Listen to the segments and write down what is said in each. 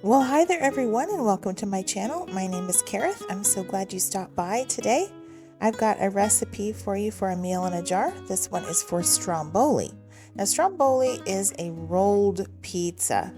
Well, hi there everyone and welcome to my channel. My name is Kareth. I'm so glad you stopped by today. I've got a recipe for you for a meal in a jar. This one is for Stromboli. Now, Stromboli is a rolled pizza.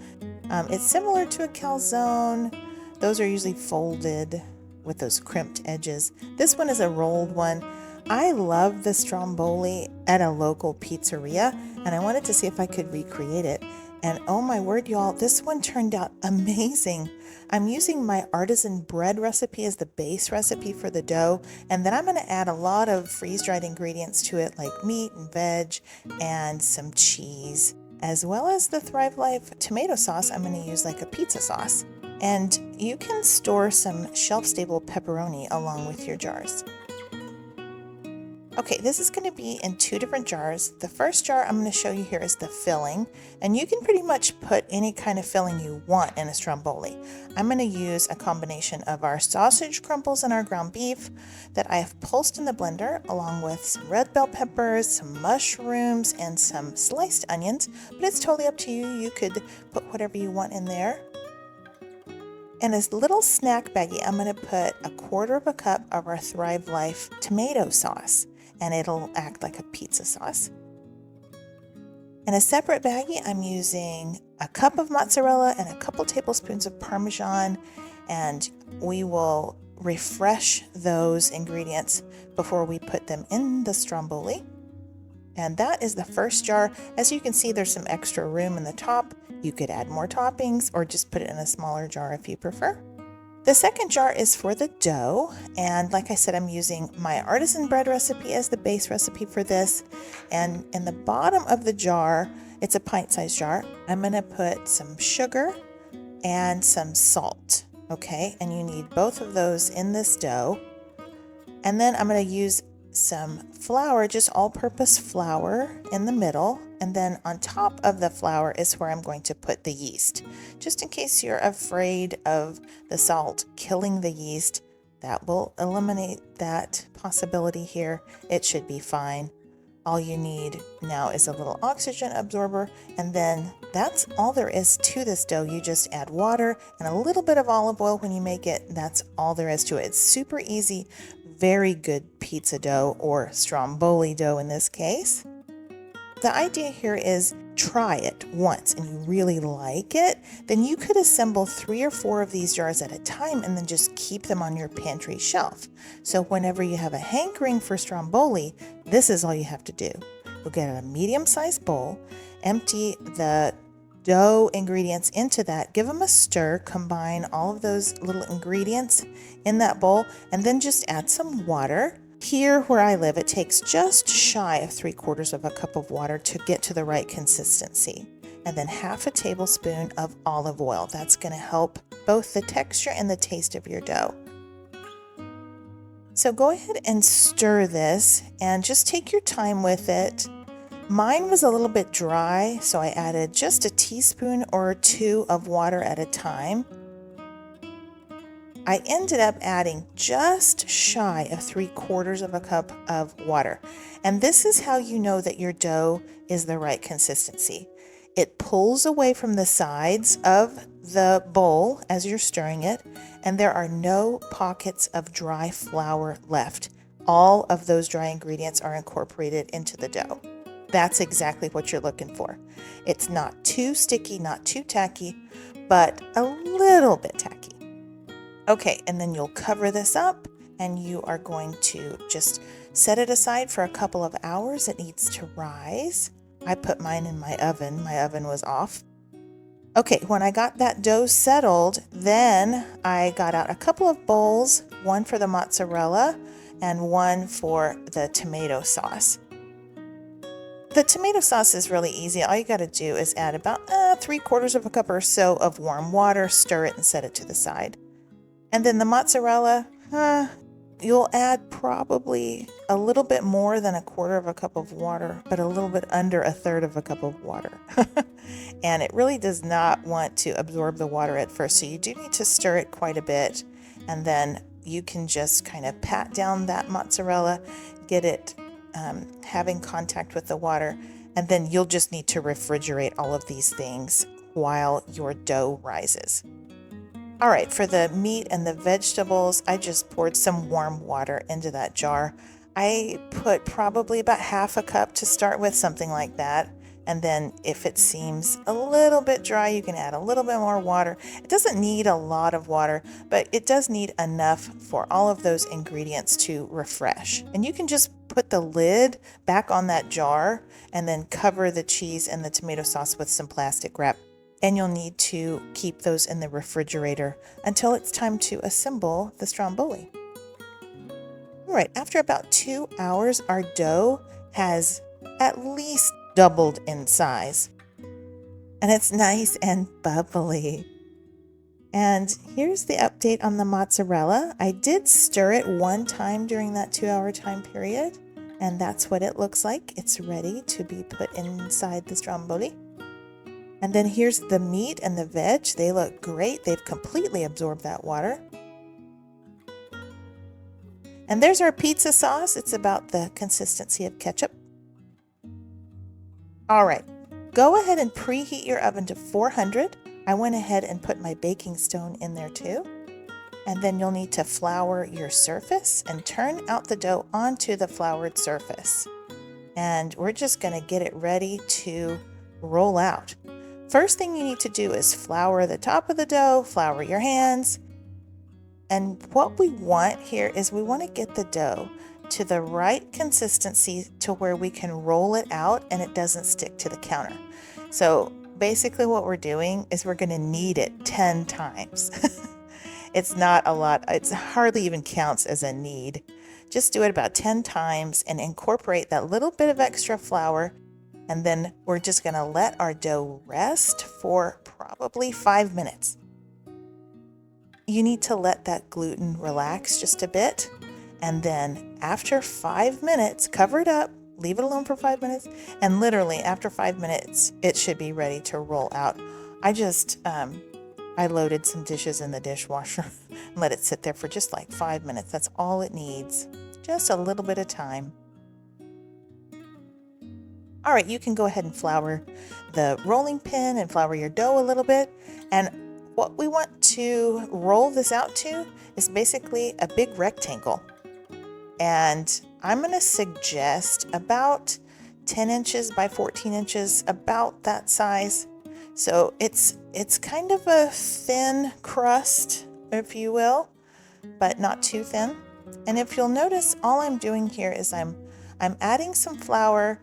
It's similar to a calzone. Those are usually folded with those crimped edges. This one is a rolled one. I love the Stromboli at a local pizzeria, and I wanted to see if I could recreate it. And oh my word, y'all, this one turned out amazing. I'm using my artisan bread recipe as the base recipe for the dough, and then I'm going to add a lot of freeze-dried ingredients to it, like meat and veg and some cheese, as well as the Thrive Life tomato sauce. I'm going to use like a pizza sauce. And you can store some shelf-stable pepperoni along with your jars. Okay, this is going to be in two different jars. The first jar I'm going to show you here is the filling, and you can pretty much put any kind of filling you want in a Stromboli. I'm going to use a combination of our sausage crumbles and our ground beef that I have pulsed in the blender, along with some red bell peppers, some mushrooms, and some sliced onions, but it's totally up to you. You could put whatever you want in there. In a little snack baggie, I'm going to put 1/4 cup of our Thrive Life tomato sauce, and it'll act like a pizza sauce. In a separate baggie, I'm using a cup of mozzarella and a couple tablespoons of Parmesan, and we will refresh those ingredients before we put them in the Stromboli. And that is the first jar. As you can see, there's some extra room in the top. You could add more toppings or just put it in a smaller jar if you prefer. The second jar is for the dough, and like I said, I'm using my artisan bread recipe as the base recipe for this. And in the bottom of the jar, it's a pint-sized jar, I'm going to put some sugar and some salt, okay? And you need both of those in this dough. And then I'm going to use some flour, just all-purpose flour in the middle, and then on top of the flour is where I'm going to put the yeast. Just in case you're afraid of the salt killing the yeast, that will eliminate that possibility here. It should be fine. All you need now is a little oxygen absorber, and then that's all there is to this dough. You just add water and a little bit of olive oil when you make it. That's all there is to it. It's super easy, very good pizza dough, or Stromboli dough in this case. The idea here is try it once and you really like it, then you could assemble 3 or 4 of these jars at a time and then just keep them on your pantry shelf. So whenever you have a hankering for Stromboli, this is all you have to do. You'll get a medium-sized bowl, empty the dough ingredients into that, give them a stir, combine all of those little ingredients in that bowl, and then just add some water. Here where I live, it takes just shy of 3/4 cup of water to get to the right consistency. And then 1/2 tablespoon of olive oil. That's going to help both the texture and the taste of your dough. So go ahead and stir this and just take your time with it. Mine was a little bit dry, so I added just a teaspoon or 2 of water at a time. I ended up adding just shy of 3/4 cup of water. And this is how you know that your dough is the right consistency. It pulls away from the sides of the bowl as you're stirring it, and there are no pockets of dry flour left. All of those dry ingredients are incorporated into the dough. That's exactly what you're looking for. It's not too sticky, not too tacky, but a little bit tacky. Okay, and then you'll cover this up and you are going to just set it aside for a couple of hours. It needs to rise. I put mine in my oven. My oven was off. Okay, when I got that dough settled, then I got out a couple of bowls, one for the mozzarella and one for the tomato sauce. The tomato sauce is really easy. All you got to do is add about 3/4 cup or so of warm water, stir it and set it to the side. And then the mozzarella, you'll add probably a little bit more than 1/4 cup of water, but a little bit under 1/3 cup of water. And it really does not want to absorb the water at first, so you do need to stir it quite a bit. And then you can just kind of pat down that mozzarella, get it having contact with the water, and then you'll just need to refrigerate all of these things while your dough rises. All right, for the meat and the vegetables, I just poured some warm water into that jar. I put probably about half a cup to start with, something like that. And then if it seems a little bit dry, you can add a little bit more water. It doesn't need a lot of water, but it does need enough for all of those ingredients to refresh. And you can just put the lid back on that jar and then cover the cheese and the tomato sauce with some plastic wrap. And you'll need to keep those in the refrigerator until it's time to assemble the stromboli. All right, after about 2 hours, our dough has at least doubled in size. And it's nice and bubbly. And here's the update on the mozzarella. I did stir it one time during that 2-hour time period, and that's what it looks like. It's ready to be put inside the stromboli. And then here's the meat and the veg. They look great. They've completely absorbed that water. And there's our pizza sauce. It's about the consistency of ketchup. All right, go ahead and preheat your oven to 400. I went ahead and put my baking stone in there too. And then you'll need to flour your surface and turn out the dough onto the floured surface. And we're just gonna get it ready to roll out. First thing you need to do is flour the top of the dough, flour your hands. And what we want here is we want to get the dough to the right consistency to where we can roll it out and it doesn't stick to the counter. So basically what we're doing is we're going to knead it 10 times. It's not a lot. It hardly even counts as a knead. Just do it about 10 times and incorporate that little bit of extra flour. And then we're just going to let our dough rest for probably 5 minutes. You need to let that gluten relax just a bit. And then after 5 minutes, cover it up, leave it alone for 5 minutes. And literally after 5 minutes, it should be ready to roll out. I loaded some dishes in the dishwasher and let it sit there for just like 5 minutes. That's all it needs. Just a little bit of time. All right, you can go ahead and flour the rolling pin and flour your dough a little bit. And what we want to roll this out to is basically a big rectangle. And I'm going to suggest about 10 inches by 14 inches, about that size. So it's kind of a thin crust, if you will, but not too thin. And if you'll notice, all I'm doing here is I'm adding some flour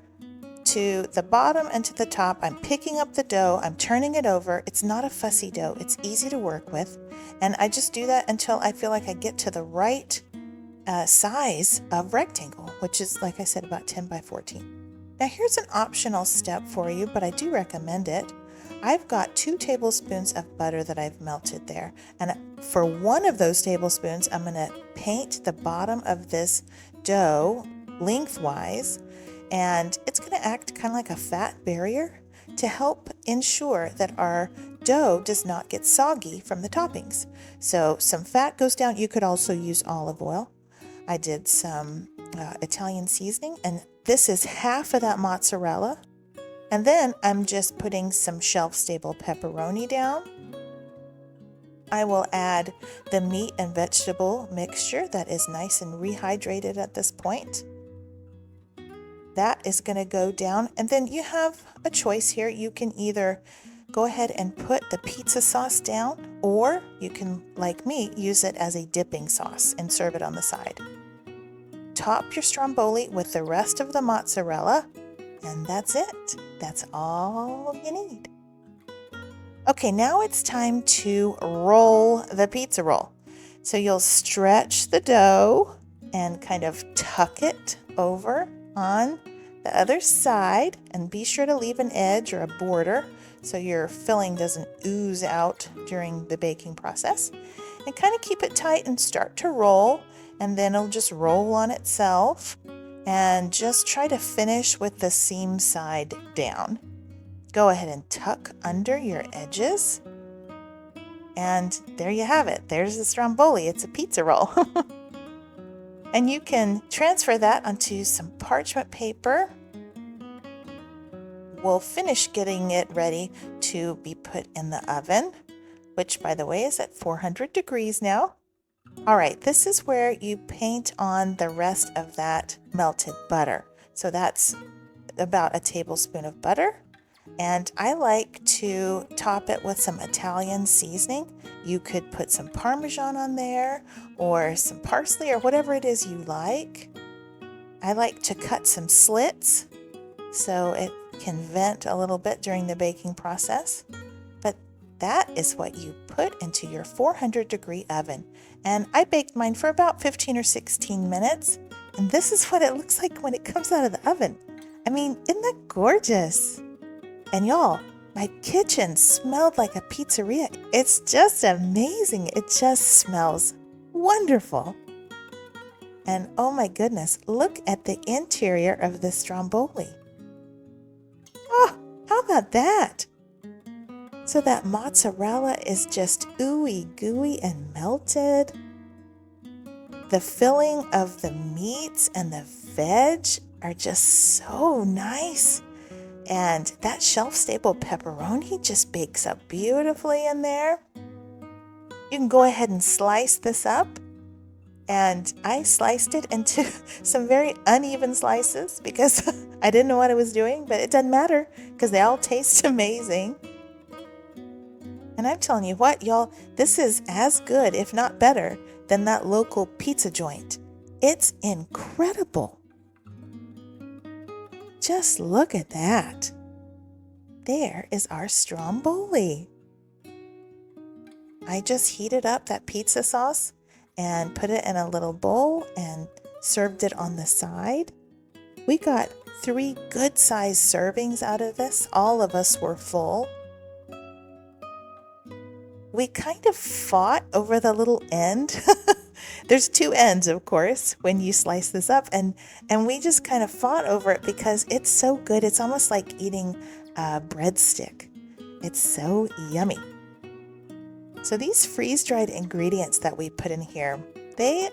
to the bottom and to the top. I'm picking up the dough, I'm turning it over. It's not a fussy dough, it's easy to work with. And I just do that until I feel like I get to the right size of rectangle, which is, like I said, about 10 by 14. Now here's an optional step for you, but I do recommend it. I've got 2 tablespoons of butter that I've melted there. And for one of those tablespoons, I'm gonna paint the bottom of this dough lengthwise, and it's gonna act kind of like a fat barrier to help ensure that our dough does not get soggy from the toppings. So some fat goes down. You could also use olive oil. I did some Italian seasoning, and this is half of that mozzarella. And then I'm just putting some shelf-stable pepperoni down. I will add the meat and vegetable mixture that is nice and rehydrated at this point. That is going to go down, and then you have a choice here. You can either go ahead and put the pizza sauce down, or you can, like me, use it as a dipping sauce and serve it on the side. Top your stromboli with the rest of the mozzarella, and that's it. That's all you need. Okay, now it's time to roll the pizza roll. So you'll stretch the dough and kind of tuck it over on the other side, and be sure to leave an edge or a border so your filling doesn't ooze out during the baking process. And kind of keep it tight and start to roll, and then it'll just roll on itself. And just try to finish with the seam side down. Go ahead and tuck under your edges. And there you have it. There's the stromboli. It's a pizza roll. And you can transfer that onto some parchment paper. We'll finish getting it ready to be put in the oven. which by the way is at 400 degrees now. All right, this is where you paint on the rest of that melted butter. So that's about a tablespoon of butter. And I like to top it with some Italian seasoning. You could put some Parmesan on there or some parsley or whatever it is you like. I like to cut some slits so it can vent a little bit during the baking process. But that is what you put into your 400-degree oven. And I baked mine for about 15 or 16 minutes. And this is what it looks like when it comes out of the oven. I mean, isn't that gorgeous? And y'all, my kitchen smelled like a pizzeria. It's just amazing. It just smells wonderful. And oh my goodness, look at the interior of the Stromboli. Oh, how about that? So that mozzarella is just ooey gooey and melted. The filling of the meats and the veg are just so nice. And that shelf-stable pepperoni just bakes up beautifully in there. You can go ahead and slice this up. And I sliced it into some very uneven slices because I didn't know what I was doing, but it doesn't matter because they all taste amazing. And I'm telling you what, y'all, this is as good, if not better, than that local pizza joint. It's incredible. Just look at that. There is our Stromboli. I just heated up that pizza sauce and put it in a little bowl and served it on the side. We got 3 good-sized servings out of this. All of us were full. We kind of fought over the little end. There's 2 ends, of course, when you slice this up. And we just kind of fought over it because it's so good. It's almost like eating a breadstick. It's so yummy. So these freeze-dried ingredients that we put in here, they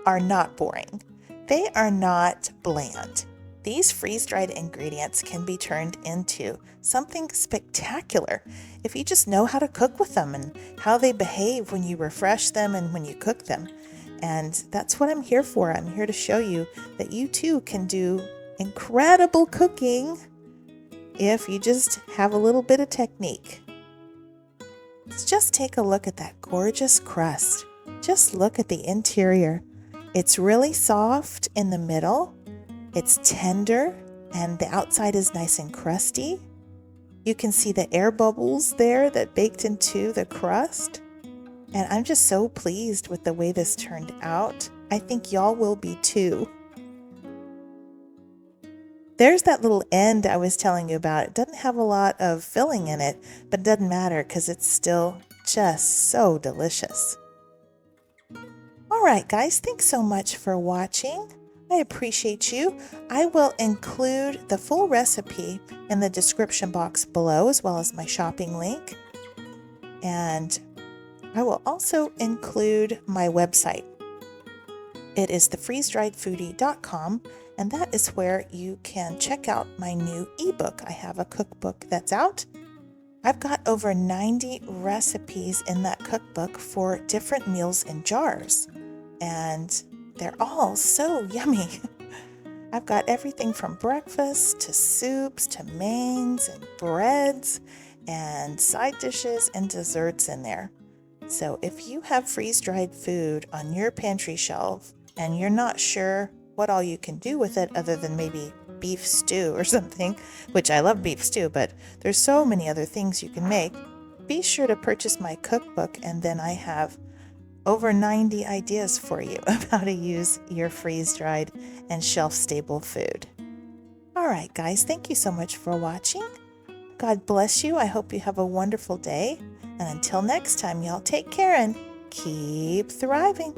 are not boring. They are not bland. These freeze-dried ingredients can be turned into something spectacular if you just know how to cook with them and how they behave when you refresh them and when you cook them. And that's what I'm here for. I'm here to show you that you too can do incredible cooking if you just have a little bit of technique. Let's just take a look at that gorgeous crust. Just look at the interior. It's really soft in the middle. It's tender and the outside is nice and crusty. You can see the air bubbles there that baked into the crust. And I'm just so pleased with the way this turned out. I think y'all will be too. There's that little end I was telling you about. It doesn't have a lot of filling in it, but it doesn't matter because it's still just so delicious. All right, guys, thanks so much for watching. I appreciate you. I will include the full recipe in the description box below, as well as my shopping link. And I will also include my website. It is thefreezedriedfoodie.com, and that is where you can check out my new ebook. I have a cookbook that's out. I've got over 90 recipes in that cookbook for different meals in jars, and they're all so yummy. I've got everything from breakfast to soups to mains and breads and side dishes and desserts in there. So if you have freeze-dried food on your pantry shelf and you're not sure what all you can do with it other than maybe beef stew or something, which I love beef stew, but there's so many other things you can make, be sure to purchase my cookbook, and then I have over 90 ideas for you of how to use your freeze-dried and shelf-stable food. All right, guys, thank you so much for watching. God bless you. I hope you have a wonderful day. And until next time, y'all, take care and keep thriving.